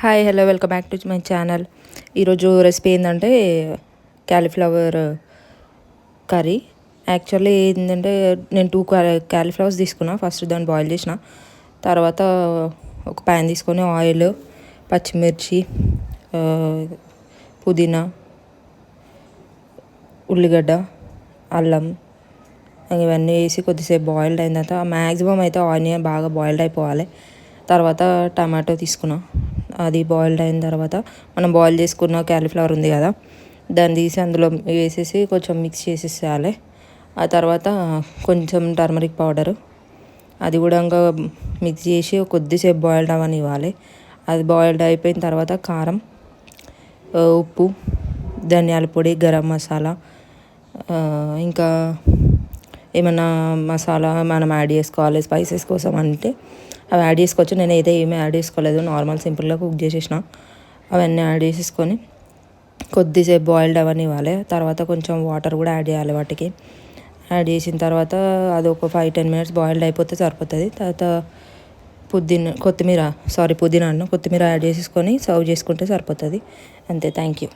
Hi hello welcome back to my channel. ఈరోజు recipe ఏంటంటే cauliflower curry. Actually ఏంటంటే నేను 2 క్యాలీఫ్లవర్స్ తీసుకున్నా. ఫస్ట్ దాన్ని బాయిల్ చేసిన తర్వాత ఒక ప్యాన్ తీసుకొని ఆయిల్, పచ్చిమిర్చి, పుదీనా, ఉల్లిగడ్డ, అల్లం ఇవన్నీ వేసి కొద్దిసేపు బాయిల్డ్ అయిన తర్వాత మ్యాక్సిమం అయితే ఆనియన్ బాగా బాయిల్డ్ అయిపోవాలి. తర్వాత టమాటో తీసుకున్నా. అది బాయిల్డ్ అయిన తర్వాత మనం బాయిల్ చేసుకున్న క్యాలీఫ్లవర్ ఉంది కదా, దాన్ని తీసి అందులో వేసేసి కొంచెం మిక్స్ చేసేసేయాలి. ఆ తర్వాత కొంచెం టర్మరిక్ పౌడరు అది కూడా ఇంకా మిక్స్ చేసి కొద్దిసేపు బాయిల్డ్ అవ్వనివ్వాలి. అది బాయిల్డ్ అయిపోయిన తర్వాత కారం, ఉప్పు, ధనియాల పొడి, గరం మసాలా, ఇంకా ఏమన్నా మసాలా మనం యాడ్ చేసుకోవాలి స్పైసెస్ కోసం అంటే అవి యాడ్ చేసుకోవచ్చు. నేను అయితే ఏమీ యాడ్ చేసుకోలేదు, నార్మల్ సింపుల్గా కుక్ చేసేసిన. అవన్నీ యాడ్ చేసేసుకొని కొద్దిసేపు బాయిల్డ్ అవ్వనివ్వాలి. తర్వాత కొంచెం వాటర్ కూడా యాడ్ చేయాలి వాటికి. యాడ్ చేసిన తర్వాత అది ఒక 5-10 మినిట్స్ బాయిల్డ్ అయిపోతే సరిపోతుంది. తర్వాత పుదీనా యాడ్ చేసేసుకొని సర్వ్ చేసుకుంటే సరిపోతుంది. అంతే. Thank you.